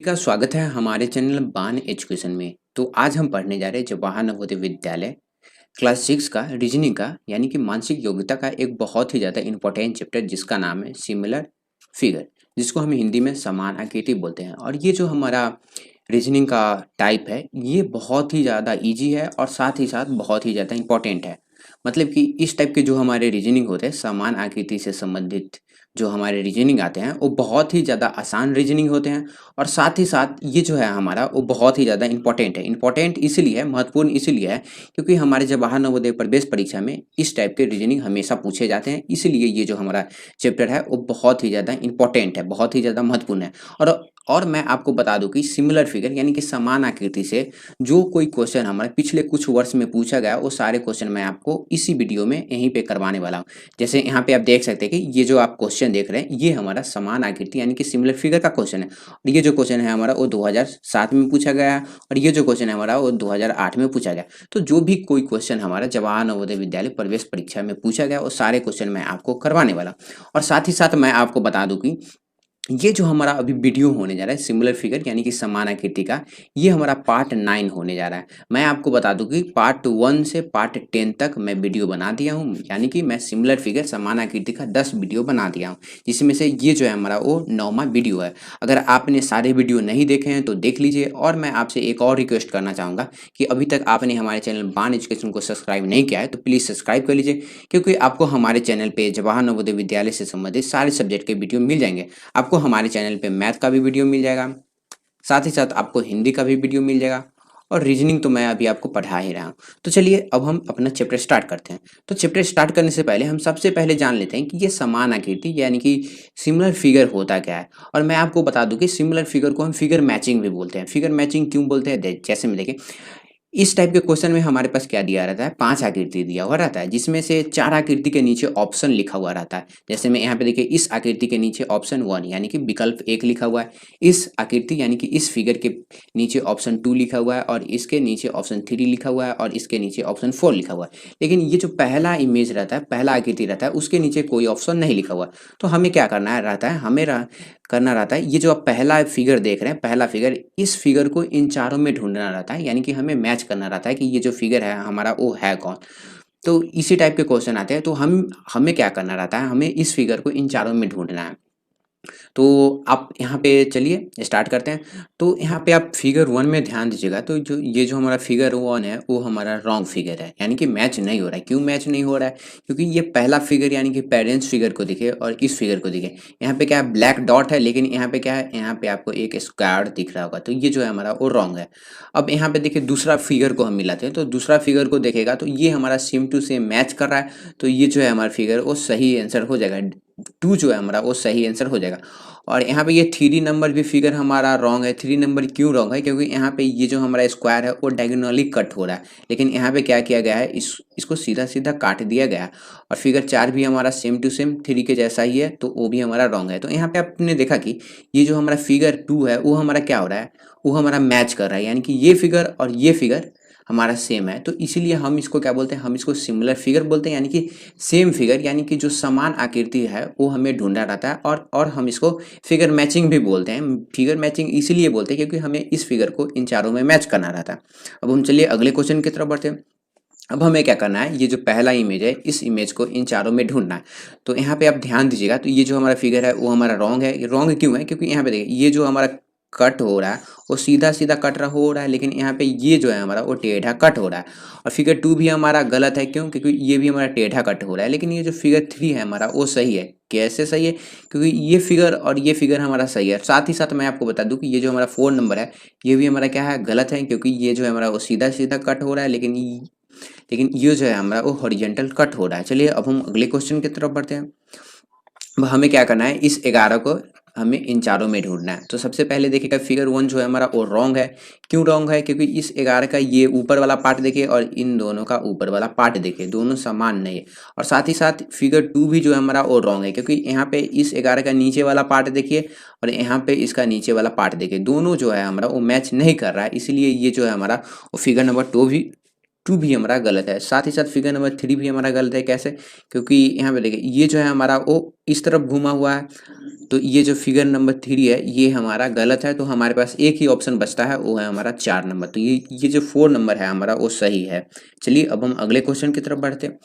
का स्वागत है हमारे चैनल बान एजुकेशन में। तो आज हम पढ़ने जा रहे हैं जवाहर नवोदय विद्यालय क्लास 6 का रीजनिंग का यानी कि मानसिक योग्यता का एक बहुत ही ज़्यादा इंपॉर्टेंट चैप्टर जिसका नाम है सिमिलर फिगर, जिसको हम हिंदी में समान आकृति बोलते हैं। और ये जो हमारा रीजनिंग का टाइप है ये बहुत ही ज़्यादा इजी है और साथ ही साथ बहुत ही ज़्यादा इंपॉर्टेंट है। मतलब कि इस टाइप के जो हमारे रीजनिंग होते हैं समान आकृति से संबंधित जो हमारे रीजनिंग आते हैं वो बहुत ही ज़्यादा आसान रीजनिंग होते हैं। और साथ ही साथ ये जो है हमारा वो बहुत ही ज़्यादा इंपॉर्टेंट है। इंपॉर्टेंट इसीलिए है, महत्वपूर्ण इसीलिए है क्योंकि हमारे जवाहर नवोदय प्रवेश परीक्षा में इस टाइप के रीजनिंग हमेशा पूछे जाते हैं। इसीलिए ये जो हमारा चैप्टर है वो बहुत ही ज़्यादा इंपॉर्टेंट है, बहुत ही ज़्यादा महत्वपूर्ण है। और मैं आपको बता दूं कि सिमिलर फिगर यानी कि समान आकृति से जो कोई क्वेश्चन हमारे पिछले कुछ वर्ष में पूछा गया वो सारे क्वेश्चन मैं आपको इसी वीडियो में यहीं पे करवाने वाला हूँ। जैसे यहाँ पे आप देख सकते हैं कि ये जो आप क्वेश्चन देख रहे हैं ये हमारा समान आकृति यानी कि सिमिलर फिगर का क्वेश्चन है। और ये जो क्वेश्चन है हमारा वो 2007 में पूछा गया है और ये जो क्वेश्चन है हमारा वो 2008 में पूछा गया। तो जो भी कोई क्वेश्चन हमारा जवाहर नवोदय विद्यालय प्रवेश परीक्षा में पूछा गया वो सारे क्वेश्चन मैं आपको करवाने वाला हूँ। और साथ ही साथ मैं आपको बता दूं कि ये जो हमारा अभी वीडियो होने जा रहा है सिमिलर फिगर यानी कि समान आकृति का, ये हमारा पार्ट 9 होने जा रहा है। मैं आपको बता दूं कि पार्ट 1 से पार्ट 10 तक मैं वीडियो बना दिया हूँ, यानी कि मैं सिमिलर फिगर समान आकृति का 10 वीडियो बना दिया हूँ, जिसमें से ये जो है हमारा वो 9वां वीडियो है। अगर आपने सारे वीडियो नहीं देखे हैं तो देख लीजिए। और मैं आपसे एक और रिक्वेस्ट करना चाहूँगा कि अभी तक आपने हमारे चैनल बान एजुकेशन को सब्सक्राइब नहीं किया है तो प्लीज़ सब्सक्राइब कर लीजिए, क्योंकि आपको हमारे चैनल पे जवाहर नवोदय विद्यालय से संबंधित सारे सब्जेक्ट के वीडियो मिल जाएंगे। आपको हमारे चैनल पे मैथ का भी वीडियो मिल जाएगा, साथ ही साथ आपको हिंदी का भी वीडियो मिल जाएगा और रीजनिंग तो मैं अभी आपको पढ़ा ही रहा हूँ। तो चलिए अब हम अपना चैप्टर स्टार्ट करते हैं। तो चैप्टर स्टार्ट करने से पहले हम सबसे पहले जान लेते हैं कि ये समान आकृति यानी कि सिमिलर फिगर होता क्या है। और मैं आपको बता दूं कि सिमिलर फिगर को हम फिगर मैचिंग भी बोलते हैं। फिगर मैचिंग क्यों बोलते हैं, जैसे में देखिए इस टाइप के क्वेश्चन में हमारे पास क्या दिया रहता है, 5 आकृति दिया हुआ रहता है, जिसमें से 4 आकृति के नीचे ऑप्शन लिखा हुआ रहता है। जैसे मैं यहाँ पे देखिए इस आकृति के नीचे ऑप्शन 1 यानी कि विकल्प 1 लिखा हुआ है। इस आकृति यानी कि इस फिगर के नीचे ऑप्शन 2 लिखा हुआ है और इसके नीचे ऑप्शन 3 लिखा हुआ है और इसके नीचे ऑप्शन 4 लिखा हुआ है। लेकिन ये जो पहला इमेज रहता है, पहला आकृति रहता है, उसके नीचे कोई ऑप्शन नहीं लिखा हुआ। तो हमें क्या करना है रहता है, करना रहता है, ये जो आप पहला फिगर देख रहे हैं, पहला फिगर, इस फिगर को इन चारों में ढूंढना रहता है। यानी कि हमें मैच करना रहता है कि ये जो फिगर है हमारा वो है कौन। तो इसी टाइप के क्वेश्चन आते हैं। तो हमें क्या करना रहता है, हमें इस फिगर को इन चारों में ढूंढना है। तो आप यहाँ पे चलिए स्टार्ट करते हैं। तो यहाँ पे आप फिगर 1 में ध्यान दीजिएगा। तो जो ये जो हमारा फिगर 1 है वो हमारा रॉन्ग फिगर है, यानी कि मैच नहीं हो रहा है। क्यों मैच नहीं हो रहा है, क्योंकि ये पहला फिगर यानी कि पेरेंट्स फिगर को दिखे और इस फिगर को दिखे, यहाँ पे क्या है ब्लैक डॉट है, लेकिन यहाँ पे क्या है, यहाँ पे आपको एक स्क्वायर दिख रहा होगा। तो ये जो है हमारा वो रॉन्ग है। अब यहाँ पे देखिए दूसरा फिगर को हम मिलाते हैं। तो दूसरा फिगर को देखेगा तो ये हमारा सेम टू सेम मैच कर रहा है। तो ये जो है हमारा फिगर वो सही आंसर हो जाएगा। 2 जो है हमारा वो सही आंसर हो जाएगा। और यहाँ पे ये 3 नंबर भी फिगर हमारा रॉन्ग है। 3 नंबर क्यों रॉन्ग है, क्योंकि यहाँ पे ये जो हमारा स्क्वायर है वो डायगोनली कट हो रहा है, लेकिन यहाँ पे क्या किया गया है, इसको सीधा सीधा काट दिया गया है। और फिगर 4 भी हमारा सेम टू सेम 3 के जैसा ही है, तो वो भी हमारा रॉन्ग है। तो यहाँ पे आपने देखा कि ये जो हमारा फिगर 2 है वो हमारा क्या हो रहा है, वो हमारा मैच कर रहा है, यानी कि ये फिगर और ये फिगर हमारा सेम है। तो इसीलिए हम इसको क्या बोलते हैं, हम इसको सिमिलर फिगर बोलते हैं, यानी कि सेम फिगर, यानी कि जो समान आकृति है वो हमें ढूंढना रहता है। और हम इसको फिगर मैचिंग भी बोलते हैं। फिगर मैचिंग इसीलिए बोलते हैं क्योंकि हमें इस फिगर को इन चारों में मैच करना रहता है। अब हम चलिए अगले क्वेश्चन की तरफ बढ़ते हैं। अब हमें क्या करना है, ये जो पहला इमेज है इस इमेज को इन चारों में ढूंढना है। तो यहाँ पे आप ध्यान दीजिएगा। तो ये जो हमारा फिगर है वो हमारा रॉन्ग है। रॉन्ग क्यों है, क्योंकि यहाँ पे देखिए ये जो हमारा कट हो रहा है वो सीधा सीधा कट रहा हो रहा है, लेकिन यहाँ पे ये जो है हमारा वो टेढ़ा कट हो रहा है। और फिगर 2 भी हमारा गलत है। क्यों, क्योंकि ये भी हमारा टेढ़ा कट हो रहा है। लेकिन ये जो फिगर 3 है हमारा वो सही है। कैसे सही है, क्योंकि ये फिगर और ये फिगर हमारा सही है। साथ ही साथ मैं आपको बता दूं कि ये जो हमारा 4 नंबर है ये भी हमारा क्या है, गलत है, क्योंकि ये जो है हमारा वो सीधा सीधा कट हो रहा है, लेकिन ये जो है हमारा वो हॉरिजॉन्टल कट हो रहा है। चलिए अब हम अगले क्वेश्चन की तरफ बढ़ते हैं। अब हमें क्या करना है, इस 11 को हमें इन चारों में ढूंढना है। तो सबसे पहले देखिएगा फिगर 1 जो है हमारा वो रॉन्ग है। क्यों रॉन्ग है, क्योंकि इस 11 का ये ऊपर वाला पार्ट देखिए और इन दोनों का ऊपर वाला पार्ट देखिए, दोनों समान नहीं है। और साथ ही साथ फिगर 2 भी जो है हमारा वो रॉन्ग है, क्योंकि यहाँ पे इस 11 का नीचे वाला पार्ट देखिए और यहाँ पे इसका नीचे वाला पार्ट देखिए, दोनों जो है हमारा वो मैच नहीं कर रहा है। इसलिए ये जो है हमारा वो फिगर नंबर 2 भी टू भी हमारा गलत है। साथ ही साथ फिगर नंबर 3 भी हमारा गलत है। कैसे? क्योंकि यहाँ पे देखिए ये जो है हमारा वो इस तरफ घुमा हुआ है, तो ये जो फिगर नंबर 3 है ये हमारा गलत है। तो हमारे पास एक ही ऑप्शन बचता है, वो है हमारा 4 नंबर। तो ये जो 4 नंबर है हमारा वो सही है। चलिए अब हम अगले क्वेश्चन की तरफ बढ़ते हैं।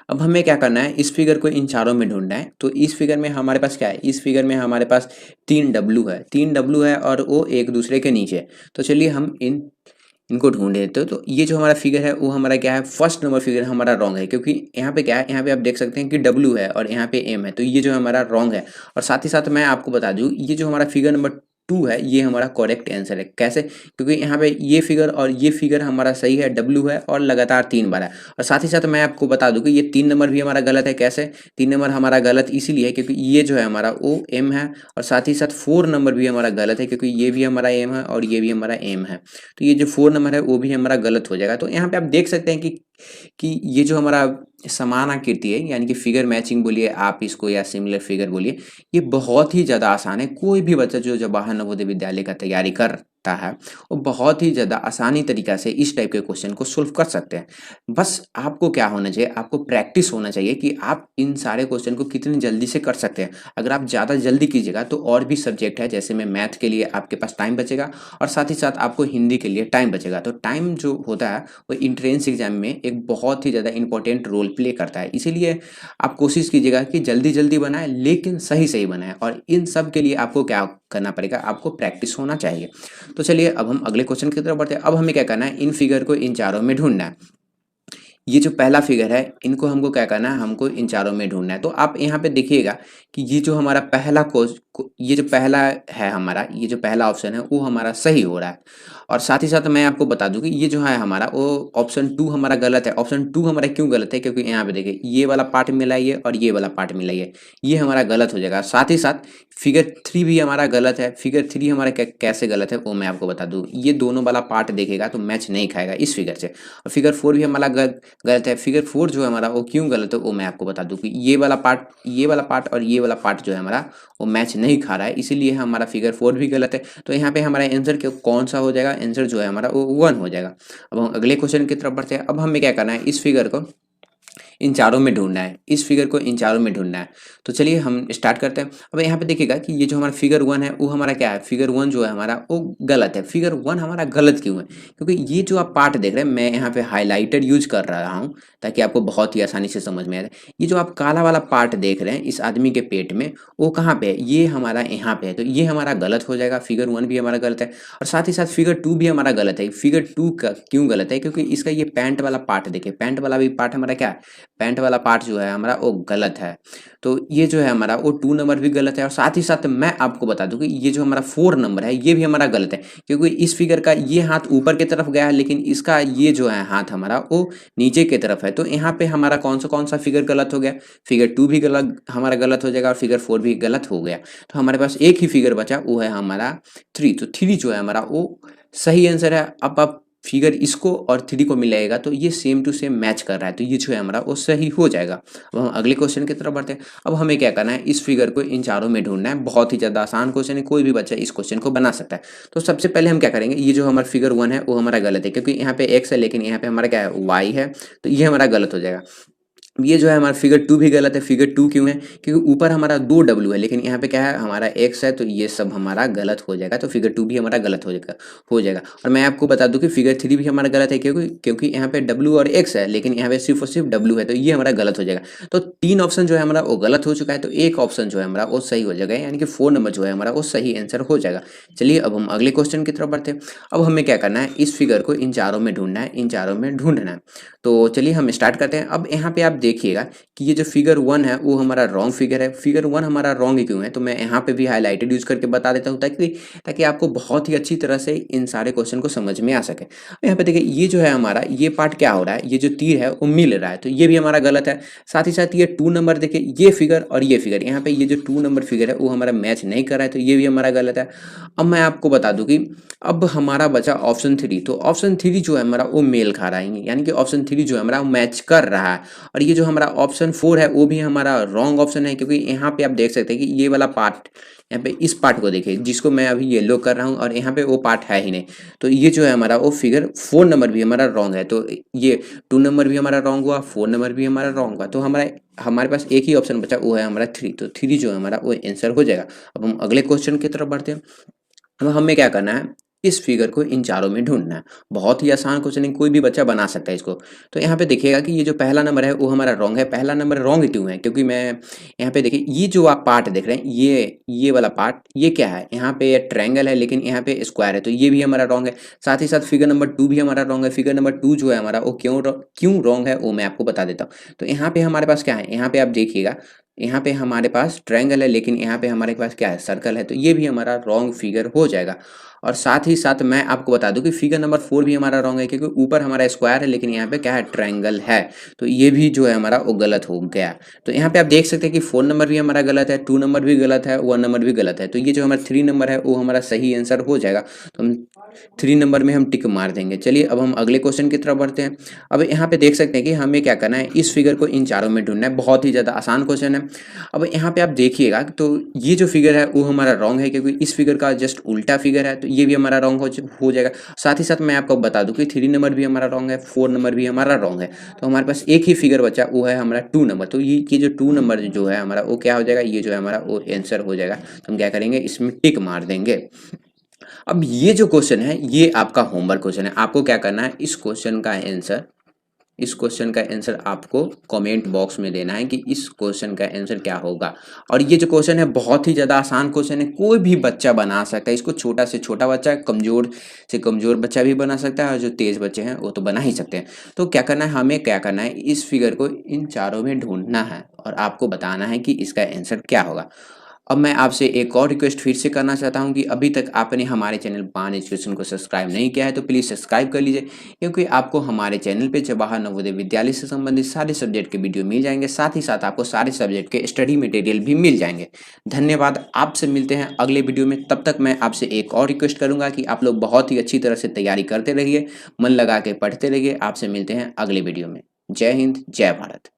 अब हमें क्या करना है, इस फिगर को इन चारों में ढूंढना है। तो इस फिगर में हमारे पास क्या है, इस फिगर में हमारे पास 3 डब्लू है, 3 डब्लू है और वो एक दूसरे के नीचे है। तो चलिए हम इनको ढूंढ लेते हो। तो ये जो हमारा फिगर है वो हमारा क्या है, फर्स्ट नंबर फिगर हमारा रॉन्ग है, क्योंकि यहाँ पे क्या है, यहाँ पे आप देख सकते हैं कि डब्लू है और यहाँ पे एम है, तो ये जो हमारा रॉन्ग है। और साथ ही साथ मैं आपको बता दूँ, ये जो हमारा फिगर नंबर 2 है ये हमारा करेक्ट आंसर है। कैसे? क्योंकि यहाँ पे ये फिगर और ये फिगर हमारा सही है, डब्लू है और लगातार 3 बार है। और साथ ही साथ मैं आपको बता दूं कि ये 3 नंबर भी हमारा गलत है। कैसे? 3 नंबर हमारा गलत इसीलिए है क्योंकि ये जो है हमारा ओ एम है, और साथ ही साथ 4 नंबर भी हमारा गलत है क्योंकि ये भी हमारा एम है और ये भी हमारा एम है। तो ये जो 4 नंबर है वो भी हमारा गलत हो जाएगा। तो यहाँ पे आप देख सकते हैं कि ये जो हमारा समान आकृति है, यानी कि फिगर मैचिंग बोलिए आप इसको या सिमिलर फिगर बोलिए, ये बहुत ही ज़्यादा आसान है। कोई भी बच्चा जो जवाहर नवोदय विद्यालय का तैयारी करता है वो बहुत ही ज़्यादा आसानी तरीका से इस टाइप के क्वेश्चन को सोल्व कर सकते हैं। बस आपको क्या होना चाहिए, आपको प्रैक्टिस होना चाहिए कि आप इन सारे क्वेश्चन को कितनी जल्दी से कर सकते हैं। अगर आप ज़्यादा जल्दी कीजिएगा तो और भी सब्जेक्ट है, जैसे में मैथ के लिए आपके पास टाइम बचेगा और साथ ही साथ आपको हिंदी के लिए टाइम बचेगा। तो टाइम जो होता है वो एंट्रेंस एग्जाम में एक बहुत ही ज़्यादा इंपॉर्टेंट रोल प्ले करता है। इसीलिए आप कोशिश कीजिएगा कि जल्दी जल्दी बनाएं लेकिन सही सही बनाएं, और इन सब के लिए आपको क्या करना पड़ेगा, आपको प्रैक्टिस होना चाहिए। तो चलिए अब हम अगले क्वेश्चन की तरफ बढ़ते हैं। अब हमें क्या करना है, इन फिगर को इन चारों में ढूंढना है। ये जो पहला फिगर है इनको हमको क्या करना है, हमको इन चारों में ढूंढना है। तो आप यहाँ पे देखिएगा कि ये जो हमारा पहला ये जो पहला है हमारा, ये जो पहला ऑप्शन है वो हमारा सही हो रहा है। और साथ ही साथ मैं आपको बता दूं कि ये जो है हमारा वो ऑप्शन 2 हमारा गलत है। ऑप्शन 2 हमारा क्यों गलत है, क्योंकि यहाँ पे देखिए ये वाला पार्ट मिलाइए और ये वाला पार्ट मिलाइए, ये हमारा गलत हो जाएगा। साथ ही साथ फिगर 3 भी हमारा गलत है। फिगर 3 हमारा कैसे गलत है वो मैं आपको बता दूं, ये दोनों वाला पार्ट देखेगा तो मैच नहीं खाएगा इस फिगर से। और फिगर 4 भी हमारा गलत है। फिगर 4 जो है हमारा वो क्यों गलत है वो मैं आपको बता दूं कि ये वाला पार्ट और ये वाला पार्ट जो है हमारा वो मैच नहीं खा रहा है, इसीलिए हमारा फिगर 4 भी गलत है। तो यहाँ पे हमारा आंसर कौन सा हो जाएगा, आंसर जो है हमारा वो 1 हो जाएगा। अब हम अगले क्वेश्चन की तरफ बढ़ते हैं। अब हमें क्या करना है, इस फिगर को इन चारों में ढूंढना है, इस फिगर को इन चारों में ढूंढना है। तो चलिए हम स्टार्ट करते हैं। अब यहाँ पे देखिएगा कि ये जो हमारा फिगर 1 है वो हमारा क्या है, फिगर 1 जो है हमारा वो गलत है। फिगर 1 हमारा गलत क्यों है, क्योंकि ये जो आप पार्ट देख रहे हैं मैं यहाँ पे हाईलाइटर यूज कर रहा हूँ ताकि आपको बहुत ही आसानी से समझ में आ जाए। ये जो आप काला वाला पार्ट देख रहे हैं इस आदमी के पेट में, वो कहाँ पे है, ये हमारा यहाँ पे है। तो ये हमारा गलत हो जाएगा, फिगर 1 भी हमारा गलत है। और साथ ही साथ फिगर 2 भी हमारा गलत है। फिगर 2 का क्यों गलत है, क्योंकि इसका ये पैंट वाला पार्ट देखिए, पैंट वाला भी पार्ट हमारा क्या है, पैंट वाला पार्ट जो है हमारा वो गलत है। तो ये जो है हमारा वो 2 नंबर भी गलत है। और साथ ही साथ मैं आपको बता दूं कि ये जो हमारा 4 नंबर है ये भी हमारा गलत है, क्योंकि इस फिगर का ये हाथ ऊपर की तरफ गया है लेकिन इसका ये जो है हाथ हमारा वो नीचे की तरफ है। तो यहाँ पे हमारा कौन सा फिगर गलत हो गया, फिगर 2 भी गलत हमारा गलत हो जाएगा और फिगर 4 भी गलत हो गया। तो हमारे पास एक ही फिगर बचा, वो है हमारा 3। तो 3 जो है हमारा वो सही आंसर है। अब आप फिगर इसको और 3 को मिलाएगा तो ये सेम टू सेम मैच कर रहा है, तो ये जो है हमारा वो सही हो जाएगा। अब हम अगले क्वेश्चन की तरफ बढ़ते हैं। अब हमें क्या करना है, इस फिगर को इन चारों में ढूंढना है। बहुत ही ज़्यादा आसान क्वेश्चन है, कोई भी बच्चा इस क्वेश्चन को बना सकता है। तो सबसे पहले हम क्या करेंगे, ये जो हमारा फिगर 1 है वो हमारा गलत है, क्योंकि यहाँ पे एक्स है लेकिन यहाँ पे हमारा क्या है, वाई है, तो ये हमारा गलत हो जाएगा। ये जो है हमारा फिगर 2 भी गलत है। फिगर 2 क्यों है, क्योंकि ऊपर हमारा 2 डब्ल्यू है लेकिन यहाँ पे क्या है हमारा एक्स है, तो ये सब हमारा गलत हो जाएगा। तो फिगर 2 भी हमारा गलत हो जाएगा। और मैं आपको बता दूं कि फिगर 3 भी हमारा गलत है, क्योंकि यहाँ पे डब्ल्यू और एक्स है लेकिन यहाँ पे सिर्फ और सिर्फ डब्ल्यू है, तो ये हमारा गलत हो जाएगा। तो 3 ऑप्शन जो है हमारा वो गलत हो चुका है, तो एक ऑप्शन जो है हमारा वो सही हो जाएगा, यानी कि 4 नंबर जो है हमारा वो सही आंसर हो जाएगा। चलिए अब हम अगले क्वेश्चन की तरफ बढ़ते हैं। अब हमें क्या करना है, इस फिगर को इन चारों में ढूंढना है, इन चारों में ढूंढना है। तो चलिए हम स्टार्ट करते हैं। अब यहाँ पे आप देखिएगा कि ये जो फिगर 1 है वो हमारा रॉन्ग फिगर है। फिगर 1 हमारा रॉन्ग क्यों है, तो मैं यहाँ पे भी हाईलाइटेड यूज करके बता देता हूँ ताकि आपको बहुत ही अच्छी तरह से इन सारे क्वेश्चन को समझ में आ सके। यहाँ पे देखिए ये जो है हमारा ये पार्ट क्या हो रहा है, ये जो तीर है वो मिल रहा है, तो ये भी हमारा गलत है। साथ ही साथ ये 2 नंबर देखिए, ये फिगर और ये फिगर, यहाँ पे ये जो 2 नंबर फिगर है वो हमारा मैच नहीं कर रहा है, तो ये भी हमारा गलत है। अब मैं आपको बता दूं कि अब हमारा बचा ऑप्शन 3। तो ऑप्शन 3 जो है हमारा वो मेल खा रहा है, यानी कि ऑप्शन 3 जो है हमारा मैच कर रहा है। और ये जो हमारा ऑप्शन 4 है वो भी हमारा रॉन्ग ऑप्शन है, क्योंकि यहाँ पे आप देख सकते हैं कि ये वाला पार्ट, यहाँ पे इस पार्ट को देखिए जिसको मैं अभी येलो कर रहा हूँ, और यहाँ पे वो पार्ट है ही नहीं। तो ये जो है हमारा वो फिगर 4 नंबर भी हमारा रॉन्ग है। तो ये 2 नंबर भी हमारा रॉन्ग हुआ, 4 नंबर भी हमारा रॉन्ग हुआ। तो हमारे पास एक ही ऑप्शन बचा, वो है हमारा 3। तो 3 जो है हमारा वो आंसर हो जाएगा। अब हम अगले क्वेश्चन की तरफ बढ़ते हैं। अब हमें क्या करना है, इस फिगर को इन चारों में ढूंढना है। बहुत ही आसान क्वेश्चन है, कोई भी बच्चा बना सकता है इसको। तो यहाँ पे देखिएगा कि ये जो पहला नंबर है वो हमारा रॉन्ग है। पहला नंबर रॉन्ग क्यों है, क्योंकि मैं यहाँ पे देखिए ये जो आप पार्ट देख रहे हैं, ये वाला पार्ट, ये क्या है, यहाँ पे ट्रायंगल है लेकिन यहाँ पे स्क्वायर है, तो ये भी हमारा रॉन्ग है। साथ ही साथ फिगर नंबर 2 भी हमारा रॉन्ग है। फिगर नंबर 2 जो है हमारा वो क्यों रॉन्ग है वो मैं आपको बता देता हूँ। तो यहाँ पे हमारे पास क्या है, यहाँ पे आप देखिएगा, यहाँ पे हमारे पास ट्रायंगल है लेकिन यहाँ पे हमारे पास क्या है, सर्कल है। तो ये भी हमारा रॉन्ग फिगर हो जाएगा। और साथ ही साथ मैं आपको बता दूं कि फिगर नंबर 4 भी हमारा रॉन्ग है, क्योंकि ऊपर हमारा स्क्वायर है लेकिन यहाँ पे क्या है, ट्रायंगल है। तो ये भी जो है हमारा वो गलत हो गया। तो यहाँ पे आप देख सकते हैं कि 4 नंबर भी हमारा गलत है, 2 नंबर भी गलत है, 1 नंबर भी गलत है। तो ये जो हमारा 3 नंबर है वो हमारा सही आंसर हो जाएगा। तो हम 3 नंबर में हम टिक मार देंगे। चलिए अब हम अगले क्वेश्चन की तरफ बढ़ते हैं। अब यहाँ पे देख सकते हैं कि हमें क्या करना है, इस फिगर को इन चारों में ढूंढना है। बहुत ही ज़्यादा आसान क्वेश्चन है। अब यहाँ पे आप देखिएगा तो ये जो फिगर है वो हमारा रॉन्ग है, क्योंकि इस फिगर का जस्ट उल्टा फिगर है। तो ये भी हमारा रॉन्ग हो जाएगा। साथ ही साथ मैं आपको बता दूं कि 3 नंबर भी हमारा रॉन्ग है, 4 नंबर भी हमारा रॉन्ग है। तो हमारे पास एक ही फिगर बचा, वो है हमारा 2 नंबर। तो ये जो 2 नंबर जो है हमारा वो क्या हो जाएगा, ये जो है हमारा वो आंसर हो जाएगा। तो हम क्या करेंगे, इसमें टिक मार देंगे। अब ये जो क्वेश्चन है ये आपका होमवर्क क्वेश्चन है। आपको क्या करना है, इस क्वेश्चन का आंसर आपको कमेंट बॉक्स में देना है कि इस क्वेश्चन का आंसर क्या होगा। और ये जो क्वेश्चन है बहुत ही ज़्यादा आसान क्वेश्चन है, कोई भी बच्चा बना सकता है इसको। छोटा से छोटा बच्चा, कमज़ोर से कमज़ोर बच्चा भी बना सकता है, और जो तेज़ बच्चे हैं वो तो बना ही सकते हैं। तो क्या करना है, हमें क्या करना है, इस फिगर को इन चारों में ढूंढना है और आपको बताना है कि इसका आंसर क्या होगा। अब मैं आपसे एक और रिक्वेस्ट फिर से करना चाहता हूं कि अभी तक आपने हमारे चैनल बान एजुकेशन को सब्सक्राइब नहीं किया है तो प्लीज़ सब्सक्राइब कर लीजिए, क्योंकि आपको हमारे चैनल पे जवाहर नवोदय विद्यालय से संबंधित सारे सब्जेक्ट के वीडियो मिल जाएंगे। साथ ही साथ आपको सारे सब्जेक्ट के स्टडी मटेरियल भी मिल जाएंगे। धन्यवाद। आपसे मिलते हैं अगले वीडियो में। तब तक मैं आपसे एक और रिक्वेस्ट करूँगा कि आप लोग बहुत ही अच्छी तरह से तैयारी करते रहिए, मन लगा के पढ़ते रहिए। आपसे मिलते हैं अगले वीडियो में। जय हिंद, जय भारत।